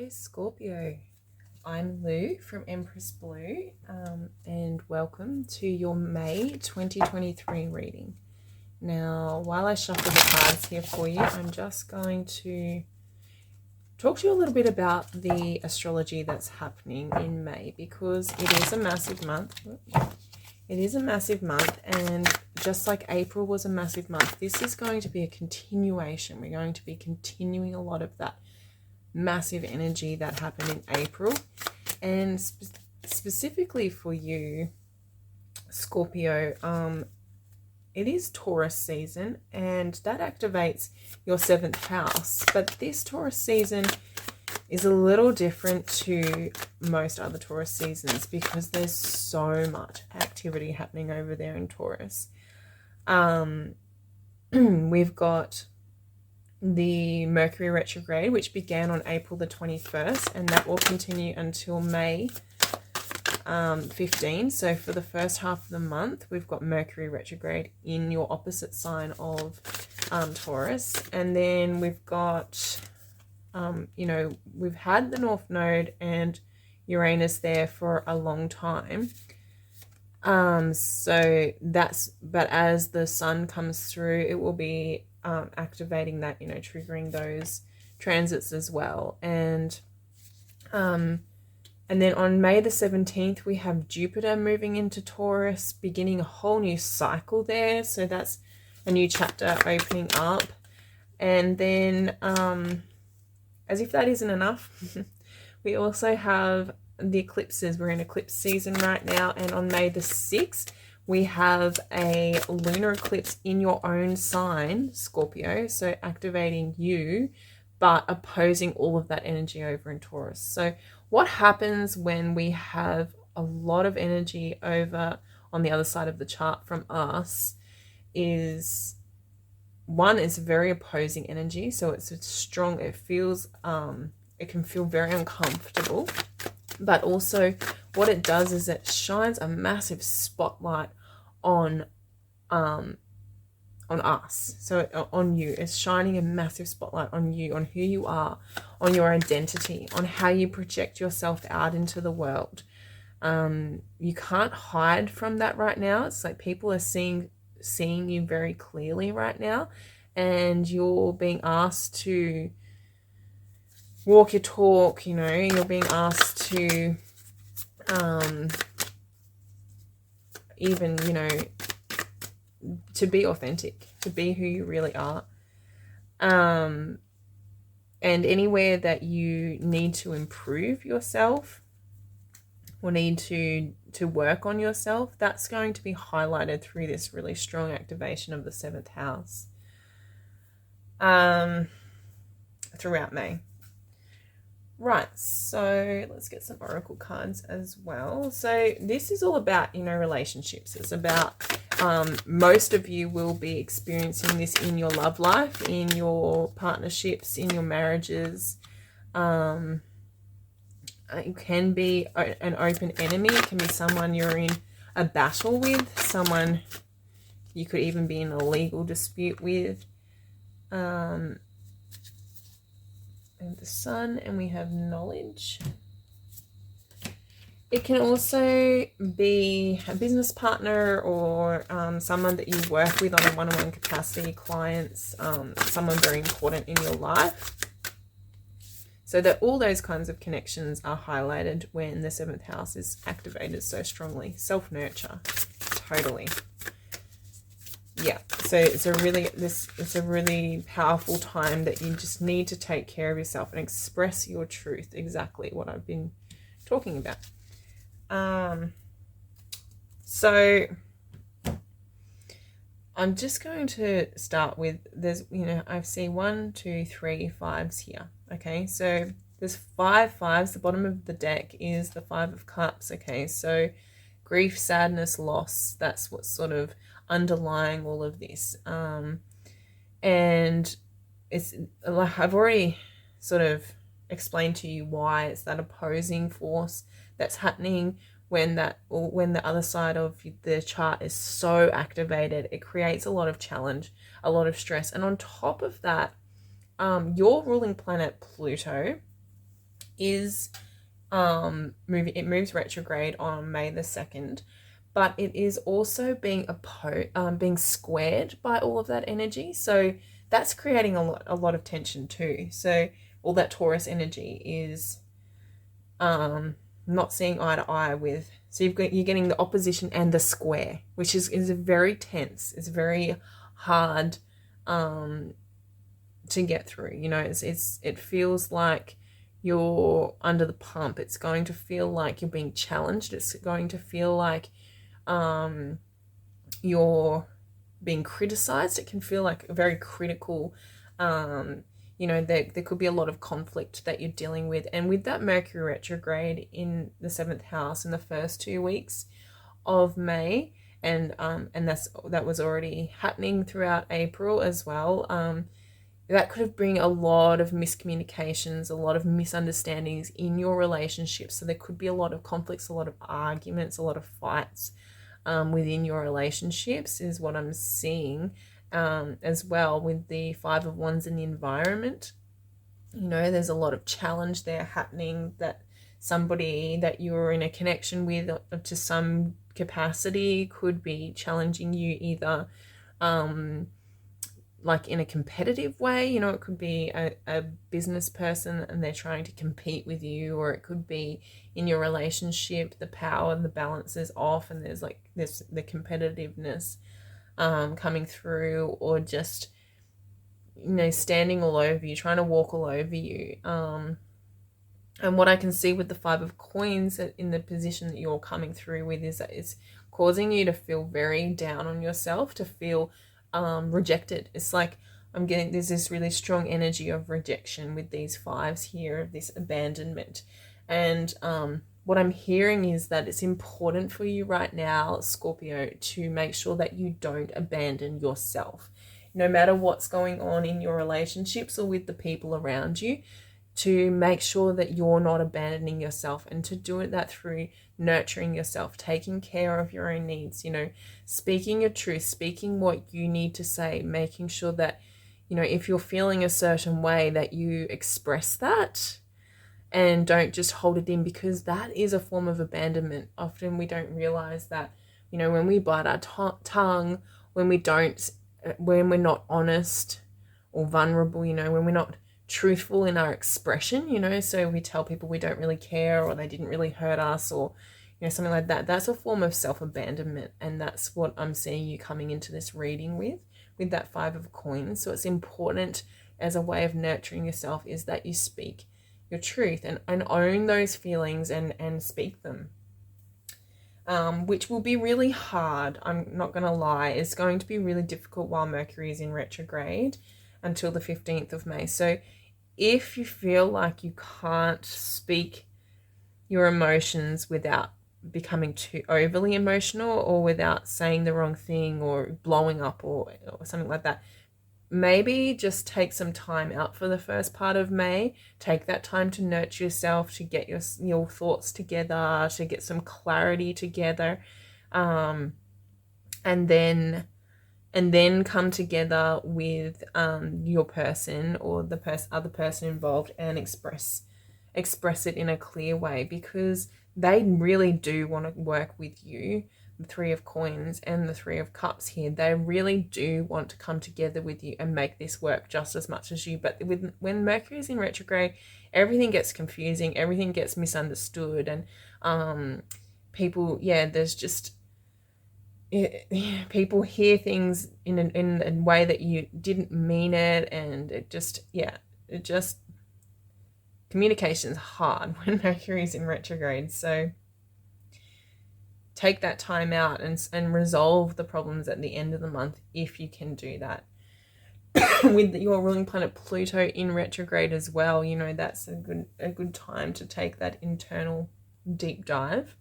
Hello Scorpio, I'm Lou from Empress Blue and welcome to your May 2023 reading. Now while I shuffle the cards here for you, I'm just going to talk to you a little bit about the astrology that's happening in May, because it is a massive month. It is a massive month, and just like April was a massive month, this is going to be a continuation. We're going to be continuing a lot of that massive energy that happened in April. And specifically for you, Scorpio, it is Taurus season, and that activates your 7th house. But this Taurus season is a little different to most other Taurus seasons because there's so much activity happening over there in Taurus. We've got the Mercury retrograde, which began on April the 21st, and that will continue until May 15. So for the first half of the month, we've got Mercury retrograde in your opposite sign of Taurus. And then we've got we've had the North Node and Uranus there for a long time. But as the sun comes through, it will be activating that, triggering those transits as well. And then on May the 17th, we have Jupiter moving into Taurus, beginning a whole new cycle there. So that's a new chapter opening up. And then, as if that isn't enough, we also have the eclipses. We're in eclipse season right now, and on May the 6th, we have a lunar eclipse in your own sign, Scorpio, so activating you, but opposing all of that energy over in Taurus. So what happens when we have a lot of energy over on the other side of the chart from us is, one, is very opposing energy. So it's strong, it feels, it can feel very uncomfortable. But also what it does is it shines a massive spotlight on us. So on you, it's shining a massive spotlight on you, on who you are, on your identity, on how you project yourself out into the world. You can't hide from that right now. It's like people are seeing you very clearly right now, and you're being asked to walk your talk. You're being asked to even to be authentic, to be who you really are. And anywhere that you need to improve yourself or need to work on yourself, that's going to be highlighted through this really strong activation of the 7th house throughout May. Right, so let's get some oracle cards as well. So this is all about, relationships. It's about most of you will be experiencing this in your love life, in your partnerships, in your marriages. It can be an open enemy. It can be someone you're in a battle with, someone you could even be in a legal dispute with. And the sun, and we have knowledge. It can also be a business partner or someone that you work with on a one-on-one capacity, clients, someone very important in your life. So that all those kinds of connections are highlighted when the 7th house is activated so strongly. Self-nurture, totally. Yeah, so it's a really powerful time that you just need to take care of yourself and express your truth, exactly what I've been talking about. So I'm just going to start with, I see 1, 2, 3 5s here. Okay, so there's 5 5s. The bottom of the deck is the 5 of Cups. Okay, so grief, sadness, loss, that's what's sort of underlying all of this. And it's like I've already sort of explained to you why it's that opposing force that's happening when the other side of the chart is so activated. It creates a lot of challenge, a lot of stress. And on top of that, your ruling planet Pluto is it moves retrograde on May the 2nd, but it is also being squared by all of that energy. So that's creating a lot of tension too. So all that Taurus energy is not seeing eye to eye with. So you're getting the opposition and the square, which is very tense. It's very hard to get through. You know, it feels like you're under the pump. It's going to feel like you're being challenged. It's going to feel like you're being criticized. It can feel like a very critical, you know, there could be a lot of conflict that you're dealing with. And with that Mercury retrograde in the 7th house in the first 2 weeks of May, and that was already happening throughout April as well, that could have bring a lot of miscommunications, a lot of misunderstandings in your relationship. So there could be a lot of conflicts, a lot of arguments, a lot of fights within your relationships is what I'm seeing, as well with the 5 of Wands in the environment. You know, there's a lot of challenge there happening, that somebody that you're in a connection with to some capacity could be challenging you, either like in a competitive way. You know, it could be a business person and they're trying to compete with you, or it could be in your relationship, the power and the balance is off and there's the competitiveness coming through, or just, you know, standing all over you, trying to walk all over you. And what I can see with the 5 of Coins in the position that you're coming through with is that it's causing you to feel very down on yourself, to feel rejected. It's like there's this really strong energy of rejection with these 5s here, of this abandonment. And what I'm hearing is that it's important for you right now, Scorpio, to make sure that you don't abandon yourself, no matter what's going on in your relationships or with the people around you, to make sure that you're not abandoning yourself, and to do that through nurturing yourself, taking care of your own needs, you know, speaking your truth, speaking what you need to say, making sure that, you know, if you're feeling a certain way, that you express that and don't just hold it in, because that is a form of abandonment. Often we don't realize that, you know, when we bite our tongue, when we're not honest or vulnerable, you know, when we're not truthful in our expression, you know, so we tell people we don't really care, or they didn't really hurt us, or, you know, something like that. That's a form of self-abandonment, and that's what I'm seeing you coming into this reading with that 5 of Coins. So it's important, as a way of nurturing yourself, is that you speak your truth and own those feelings and speak them, which will be really hard. I'm not going to lie. It's going to be really difficult while Mercury is in retrograde until the 15th of May. So if you feel like you can't speak your emotions without becoming too overly emotional, or without saying the wrong thing or blowing up or something like that, maybe just take some time out for the first part of May. Take that time to nurture yourself, to get your thoughts together, to get some clarity together, and then come together with your person or the other person involved, and express it in a clear way, because they really do want to work with you. The 3 of Coins and the 3 of Cups here, they really do want to come together with you and make this work just as much as you. But when Mercury is in retrograde, everything gets confusing, everything gets misunderstood, and people, there's just people hear things in a way that you didn't mean it, and it just communication's hard when Mercury is in retrograde. So take that time out and resolve the problems at the end of the month, if you can do that. With your ruling planet Pluto in retrograde as well, you know, that's a good time to take that internal deep dive.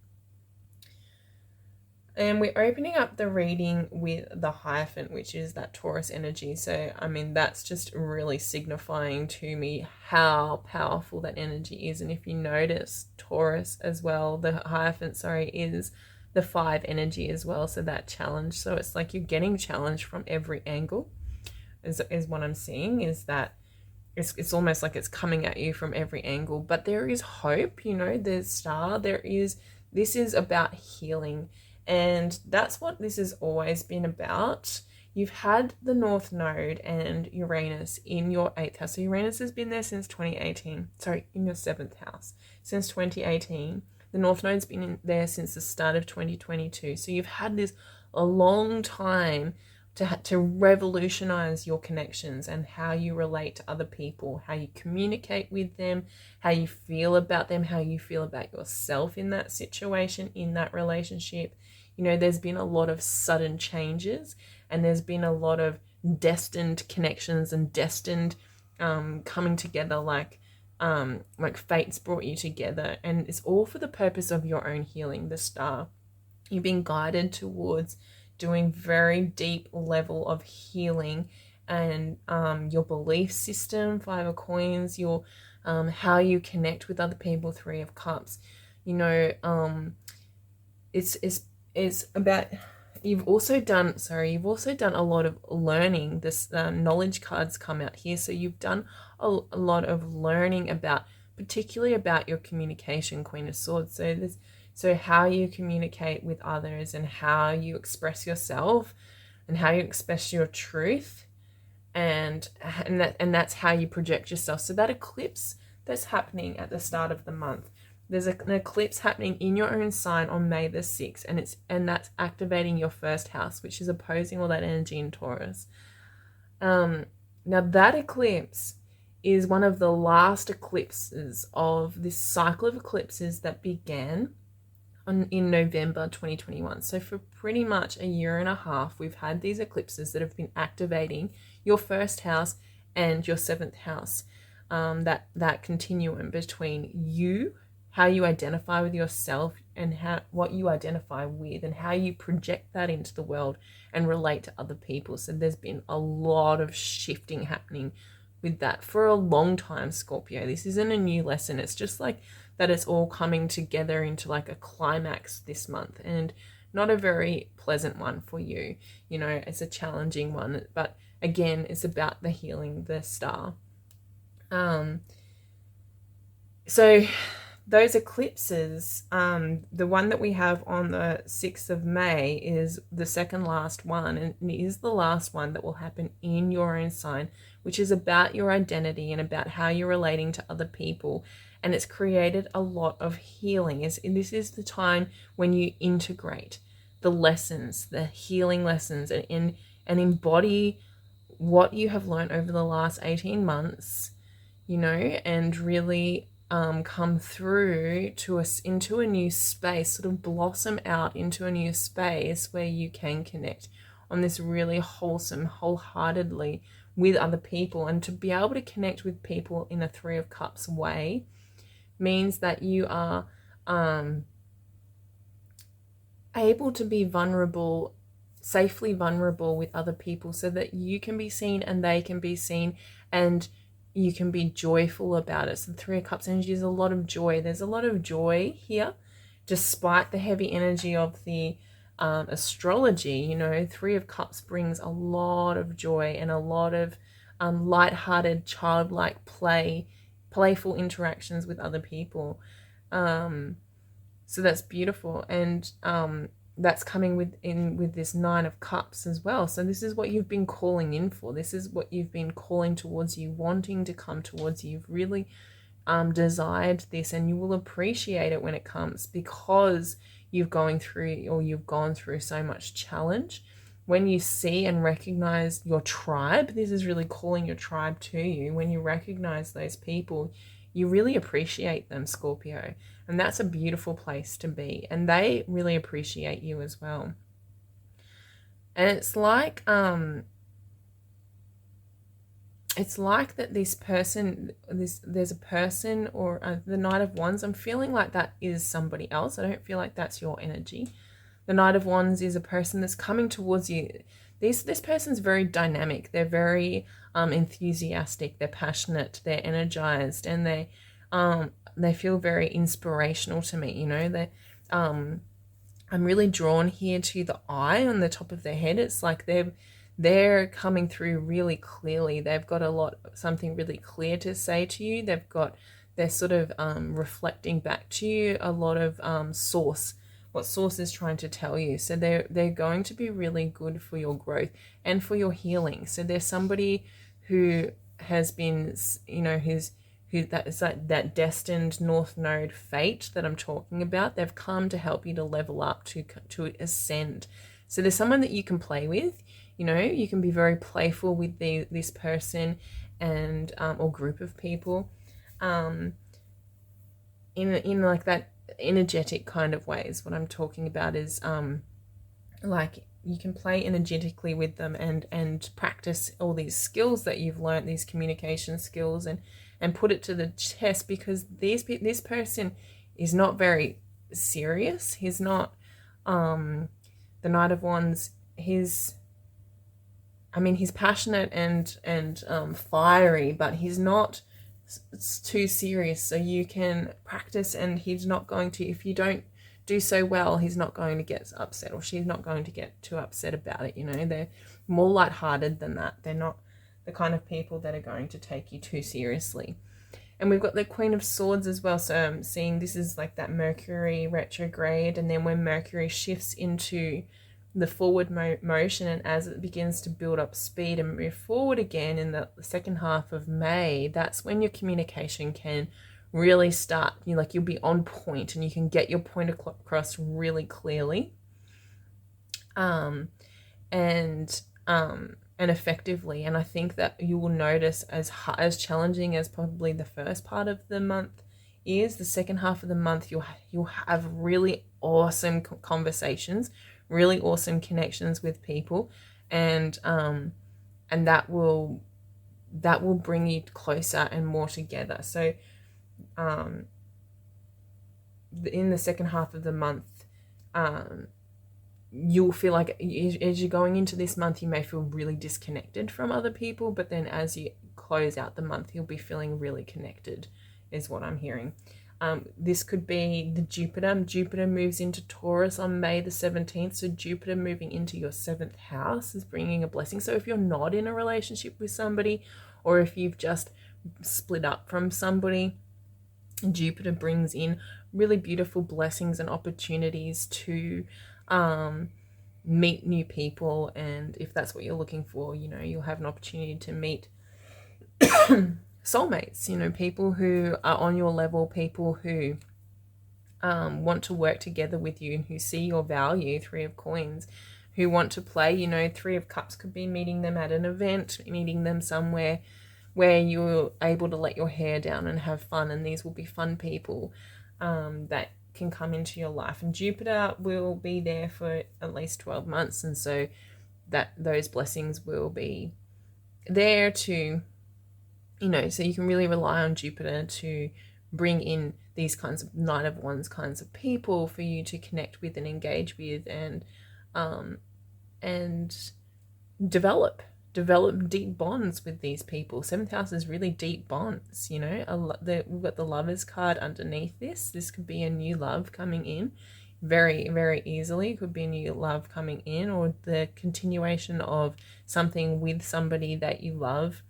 And we're opening up the reading with the Hierophant, which is that Taurus energy. So, I mean, that's just really signifying to me how powerful that energy is. And if you notice, Taurus as well, the Hierophant, is the 5 energy as well. So that challenge. So it's like you're getting challenged from every angle, is what I'm seeing, is that it's almost like it's coming at you from every angle, but there is hope, you know, there's star, this is about healing, and that's what this has always been about. You've had the North Node and Uranus in your 8th house. So Uranus has been there since 2018. Sorry, in your 7th house since 2018. The North Node's been in there since the start of 2022. So you've had this a long time to revolutionize your connections and how you relate to other people, how you communicate with them, how you feel about them, how you feel about yourself in that situation, in that relationship. You know, there's been a lot of sudden changes, and there's been a lot of destined connections and destined coming together, like fate's brought you together, and it's all for the purpose of your own healing. The star, you've been guided towards doing very deep level of healing, and your belief system, 5 of coins, your how you connect with other people, 3 of cups. You know, it's about, you've also done a lot of learning. This knowledge cards come out here, so you've done a lot of learning about, particularly about your communication, Queen of Swords. So how you communicate with others, and how you express yourself, and how you express your truth, and that's how you project yourself. So that eclipse that's happening at the start of the month, there's an eclipse happening in your own sign on May the 6th, and that's activating your 1st house, which is opposing all that energy in Taurus. Now that eclipse is one of the last eclipses of this cycle of eclipses that began in November 2021. So for pretty much a year and a half, we've had these eclipses that have been activating your 1st house and your 7th house. That continuum between you, how you identify with yourself, and what you identify with, and how you project that into the world and relate to other people. So there's been a lot of shifting happening with that for a long time, Scorpio. This isn't a new lesson. It's just like that it's all coming together into like a climax this month, and not a very pleasant one for you. You know, it's a challenging one, but again, it's about the healing, the star. So those eclipses, the one that we have on the 6th of May is the second last one, and it is the last one that will happen in your own sign, which is about your identity and about how you're relating to other people. And it's created a lot of healing. This is the time when you integrate the lessons, the healing lessons, and embody what you have learned over the last 18 months, you know, and really come through to us into a new space, sort of blossom out into a new space where you can connect on this really wholesome, wholeheartedly with other people. And to be able to connect with people in a 3 of Cups way means that you are able to be vulnerable, safely vulnerable with other people, so that you can be seen and they can be seen, and you can be joyful about it. So the 3 of Cups energy is a lot of joy. There's a lot of joy here, despite the heavy energy of the astrology. You know, 3 of Cups brings a lot of joy and a lot of light-hearted, childlike playful interactions with other people. So that's beautiful, and that's coming with this 9 of Cups as well. So this is what you've been calling in for. This is what you've been calling towards you, wanting to come towards you. You've really desired this, and you will appreciate it when it comes, because you've gone through so much challenge. When you see and recognize your tribe, this is really calling your tribe to you. When you recognize those people, you really appreciate them, Scorpio. And that's a beautiful place to be. And they really appreciate you as well. And it's like that this person, there's a person, or the Knight of Wands, I'm feeling like that is somebody else. I don't feel like that's your energy. The Knight of Wands is a person that's coming towards you. This person's very dynamic. They're very enthusiastic. They're passionate. They're energized, and they feel very inspirational to me. You know, I'm really drawn here to the eye on the top of their head. It's like they're they're coming through really clearly. They've got something really clear to say to you. They're sort of reflecting back to you a lot of what source is trying to tell you. So they're going to be really good for your growth and for your healing. So there's somebody who has been, that is that destined north node fate that I'm talking about. They've come to help you to level up, to ascend. So there's someone that you can play with. You can be very playful with this person and or group of people, in like that energetic kind of ways. What I'm talking about is like you can play energetically with them and practice all these skills that you've learned, these communication skills, and put it to the test, because this person is not very serious. He's not the Knight of Wands. He's passionate and fiery, but he's not too serious. So you can practice, and he's not going to, if you don't do so well, he's not going to get upset, or she's not going to get too upset about it. They're more lighthearted than that. They're not the kind of people that are going to take you too seriously. And we've got the Queen of Swords as well. So I'm seeing this is like that Mercury retrograde, and then when Mercury shifts into the forward motion, and as it begins to build up speed and move forward again in the second half of May, that's when your communication can really start. You'll be on point, and you can get your point across really clearly and effectively. And I think that you will notice, as challenging as probably the first part of the month is, the second half of the month you'll have really awesome conversations, really awesome connections with people, and that will bring you closer and more together. So in the second half of the month, you'll feel like, as you're going into this month, you may feel really disconnected from other people, but then as you close out the month, you'll be feeling really connected, is what I'm hearing. This could be the Jupiter. Jupiter moves into Taurus on May the 17th. So Jupiter moving into your 7th house is bringing a blessing. So if you're not in a relationship with somebody, or if you've just split up from somebody, Jupiter brings in really beautiful blessings and opportunities to meet new people. And if that's what you're looking for, you'll have an opportunity to meet soulmates, people who are on your level, people who want to work together with you and who see your value. Three of Coins, who want to play. Three of Cups could be meeting them at an event, meeting them somewhere where you're able to let your hair down and have fun, and these will be fun people that can come into your life. And Jupiter will be there for at least 12 months, and so that those blessings will be there to, so you can really rely on Jupiter to bring in these kinds of Knight of Wands kinds of people for you to connect with and engage with, and develop deep bonds with these people. 7th house is really deep bonds. We've got the Lovers card underneath this. This could be a new love coming in very, very easily. It could be a new love coming in, or the continuation of something with somebody that you love.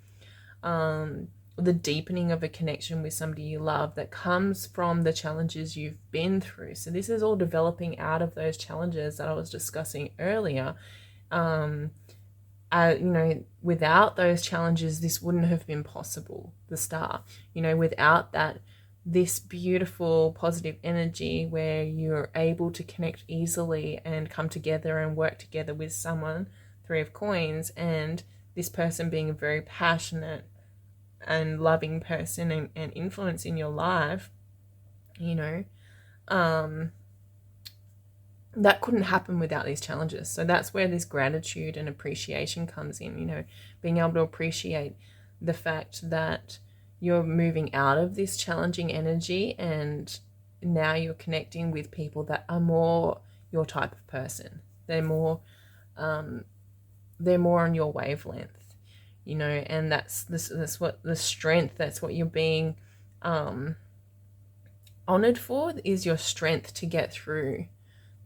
The deepening of a connection with somebody you love that comes from the challenges you've been through. So this is all developing out of those challenges that I was discussing earlier. Without those challenges, this wouldn't have been possible, the star. Without that, this beautiful positive energy where you're able to connect easily and come together and work together with someone, Three of Coins, and this person being a very passionate and loving person and influence in your life, that couldn't happen without these challenges. So that's where this gratitude and appreciation comes in, being able to appreciate the fact that you're moving out of this challenging energy, and now you're connecting with people that are more your type of person. They're more on your wavelength, and that's what the strength, that's what you're being honored for, is your strength to get through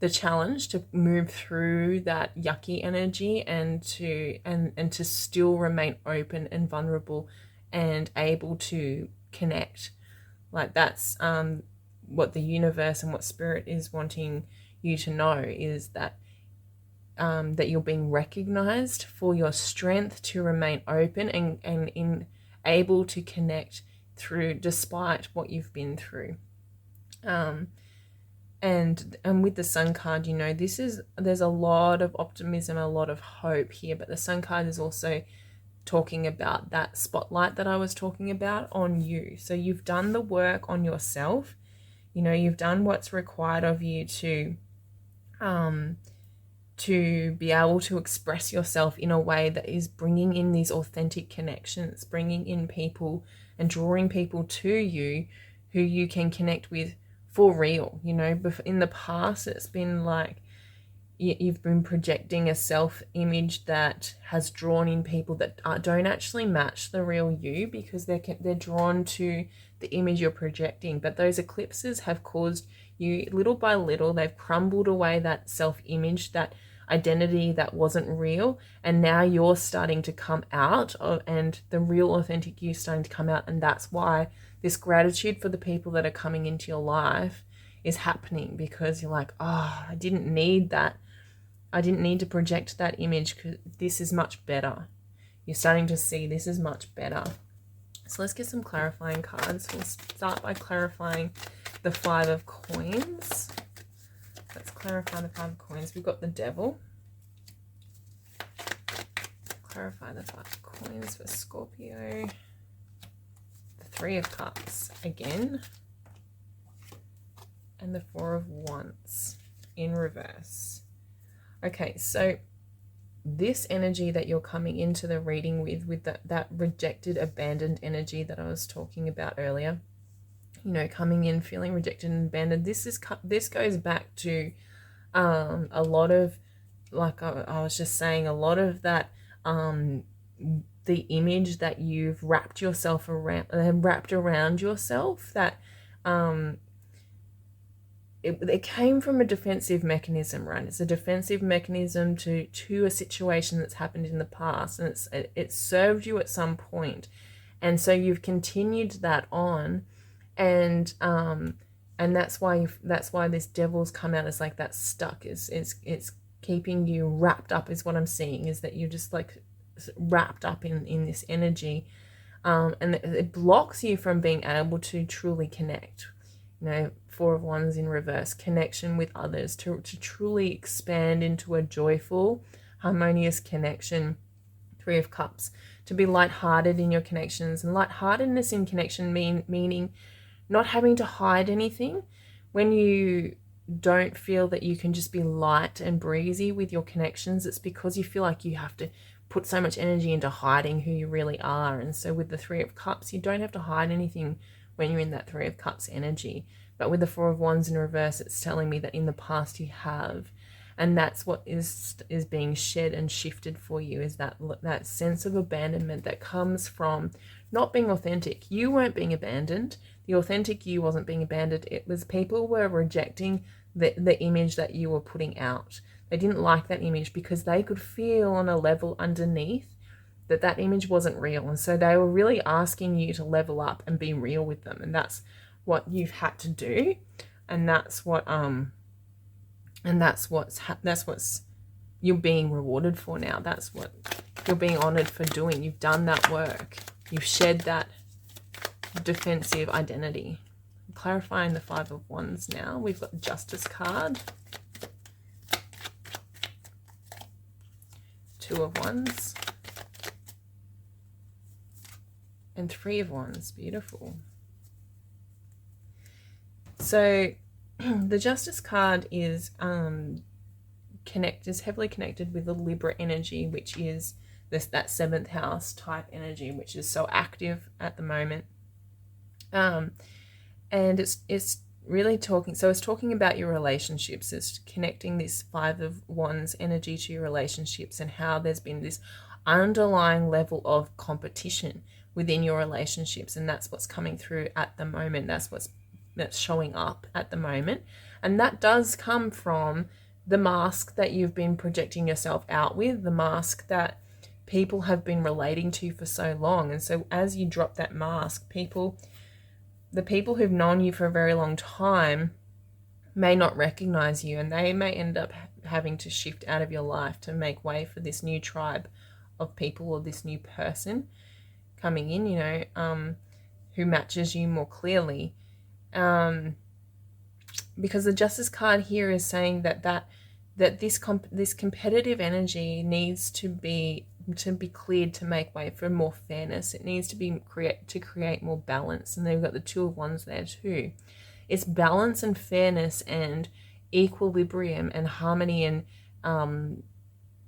the challenge to move through that yucky energy and to still remain open and vulnerable and able to connect. Like that's what the universe and what spirit is wanting you to know, is that that you're being recognized for your strength to remain open and able to connect through despite what you've been through. And with the Sun card, you know, there's a lot of optimism, a lot of hope here, but the Sun card is also talking about that spotlight that I was talking about on you. So you've done the work on yourself, you know, you've done what's required of you to be able to express yourself in a way that is bringing in these authentic connections, bringing in people and drawing people to you who you can connect with for real. You know, in the past, it's been like you've been projecting a self-image that has drawn in people that don't actually match the real you, because they're drawn to the image you're projecting. But those eclipses have caused you, little by little, they've crumbled away that self-image, that identity that wasn't real, and now you're starting to come out and the real authentic you starting to come out. And that's why this gratitude for the people that are coming into your life is happening, because you're like, oh, I didn't need that. I didn't need to project that image, because this is much better. You're starting to see this is much better. So let's get some clarifying cards. We'll start by clarifying the 5 of coins. Let's clarify the 5 of coins. We've got the Devil. Clarify the 5 of coins for Scorpio. The 3 of Cups again. And the 4 of Wands in reverse. Okay, so this energy that you're coming into the reading with that rejected, abandoned energy that I was talking about earlier, you know, coming in feeling rejected and abandoned, this goes back to a lot of, like I was just saying, a lot of that the image that you've wrapped around yourself, that it came from a defensive mechanism, right? It's a defensive mechanism to a situation that's happened in the past, and it served you at some point, and so you've continued that on, and that's why this Devil's come out as like that stuck. It's keeping you wrapped up, is what I'm seeing, is that you're just like wrapped up in this energy, and it blocks you from being able to truly connect. You know, 4 of Wands in reverse, connection with others, to truly expand into a joyful, harmonious connection. 3 of Cups, to be lighthearted in your connections. And lightheartedness in connection meaning not having to hide anything. When you don't feel that you can just be light and breezy with your connections, it's because you feel like you have to put so much energy into hiding who you really are. And so with the 3 of Cups, you don't have to hide anything when you're in that 3 of Cups energy. But with the 4 of Wands in reverse, it's telling me that in the past you have. And that's what is being shed and shifted for you, is that sense of abandonment that comes from not being authentic. You weren't being abandoned. The authentic you wasn't being abandoned. It was people were rejecting the image that you were putting out. They didn't like that image because they could feel on a level underneath that image wasn't real. And so they were really asking you to level up and be real with them. And that's what you've had to do. And that's what what's you're being rewarded for now. That's what you're being honored for doing. You've done that work. You've shed that defensive identity. I'm clarifying the 5 of Wands now. We've got the Justice card. 2 of Wands. And 3 of Wands. Beautiful. So the Justice card is heavily connected with the Libra energy, which is that 7th house type energy, which is so active at the moment. And it's really talking about your relationships. It's connecting this 5 of Wands energy to your relationships, and how there's been this underlying level of competition within your relationships, and that's what's coming through at the moment. That's showing up at the moment. And that does come from the mask that you've been projecting yourself out with, the mask that people have been relating to for so long. And so as you drop that mask, the people who've known you for a very long time may not recognize you, and they may end up having to shift out of your life to make way for this new tribe of people or this new person coming in, who matches you more clearly. Because the Justice card here is saying that this competitive energy needs to be cleared to make way for more fairness. It needs to be create more balance. And they've got the Two of Wands there too. It's balance and fairness and equilibrium and harmony and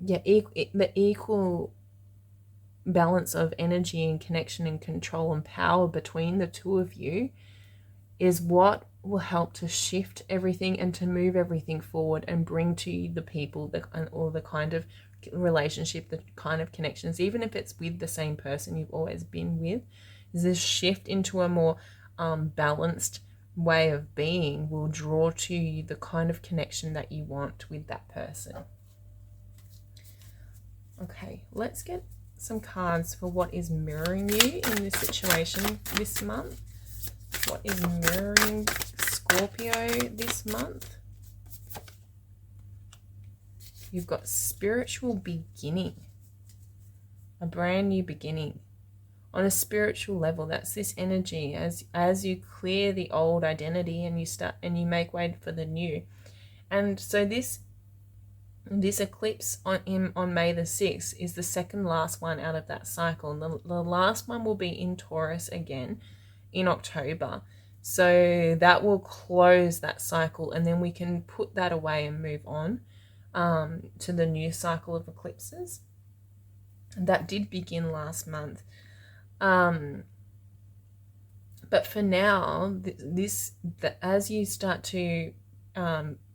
the equal balance of energy and connection and control and power between the two of you is what will help to shift everything and to move everything forward and bring to you the people or the kind of relationship, the kind of connections, even if it's with the same person you've always been with. This shift into a more balanced way of being will draw to you the kind of connection that you want with that person. Okay, let's get some cards for what is mirroring you in this situation this month. What is mirroring Scorpio this month? You've got spiritual beginning, a brand new beginning. On a spiritual level, that's this energy as you clear the old identity and you make way for the new. And so this eclipse on May the 6th is the second last one out of that cycle. And the last one will be in Taurus again in October. So that will close that cycle, and then we can put that away and move on to the new cycle of eclipses. And that did begin last month. But for now, as you start to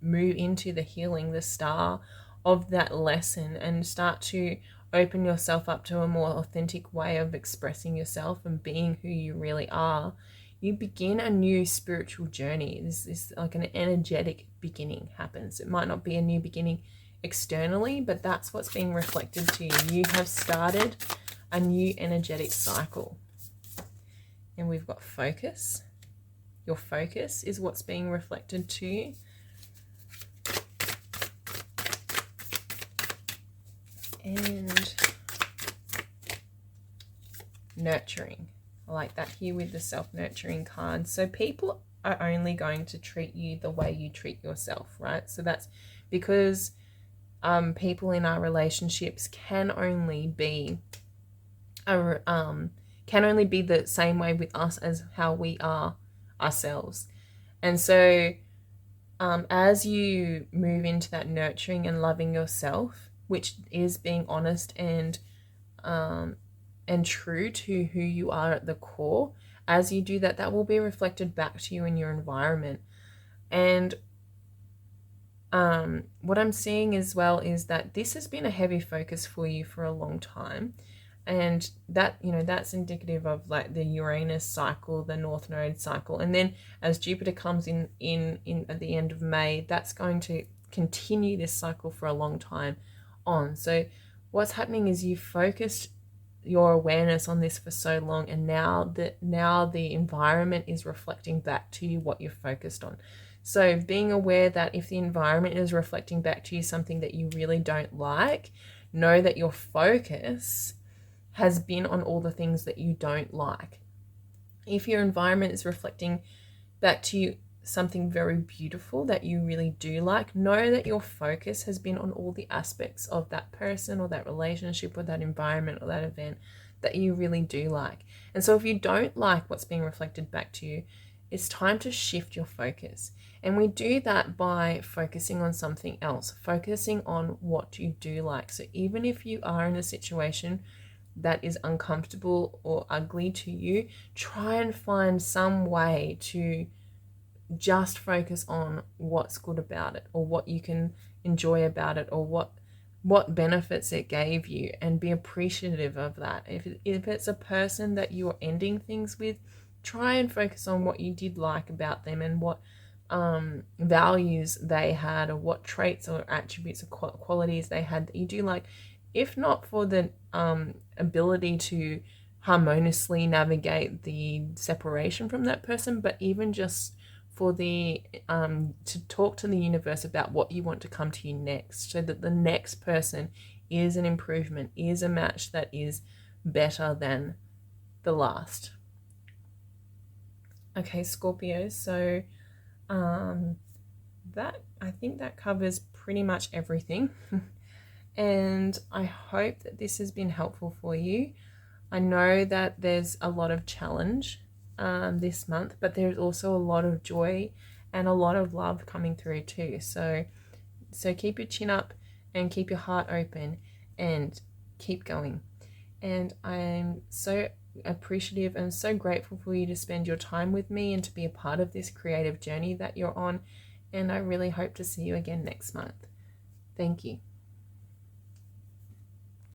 move into the healing, the star of that lesson, and start to open yourself up to a more authentic way of expressing yourself and being who you really are, you begin a new spiritual journey. This is like an energetic beginning happens. It might not be a new beginning externally, but that's what's being reflected to you. You have started a new energetic cycle. And we've got focus. Your focus is what's being reflected to you. And nurturing. I like that here with the self-nurturing card. So people are only going to treat you the way you treat yourself, right? So that's because people in our relationships can only be the same way with us as how we are ourselves. And so as you move into that nurturing and loving yourself, which is being honest and true to who you are at the core, as you do that, that will be reflected back to you in your environment. And what I'm seeing as well is that this has been a heavy focus for you for a long time. And that, that's indicative of like the Uranus cycle, the North Node cycle. And then as Jupiter comes in at the end of May, that's going to continue this cycle for a long time on. So what's happening is you focused your awareness on this for so long, and now the environment is reflecting back to you what you're focused on. So being aware that if the environment is reflecting back to you something that you really don't like, know that your focus has been on all the things that you don't like. If your environment is reflecting back to you something very beautiful that you really do like, know that your focus has been on all the aspects of that person or that relationship or that environment or that event that you really do like. And so if you don't like what's being reflected back to you, it's time to shift your focus. And we do that by focusing on something else, focusing on what you do like. So even if you are in a situation that is uncomfortable or ugly to you, try and find some way to just focus on what's good about it, or what you can enjoy about it, or what benefits it gave you, and be appreciative of that. If it's a person that you're ending things with, try and focus on what you did like about them and what values they had, or what traits or attributes or qualities they had that you do like, if not for the ability to harmoniously navigate the separation from that person, but even just for the to talk to the universe about what you want to come to you next, so that the next person is an improvement, is a match that is better than the last. Okay, Scorpio, so that, I think that covers pretty much everything. And I hope that this has been helpful for you. I know that there's a lot of challenge this month, but there's also a lot of joy and a lot of love coming through too. So keep your chin up and keep your heart open and keep going. And I'm so appreciative and so grateful for you to spend your time with me and to be a part of this creative journey that you're on. And I really hope to see you again next month. Thank you.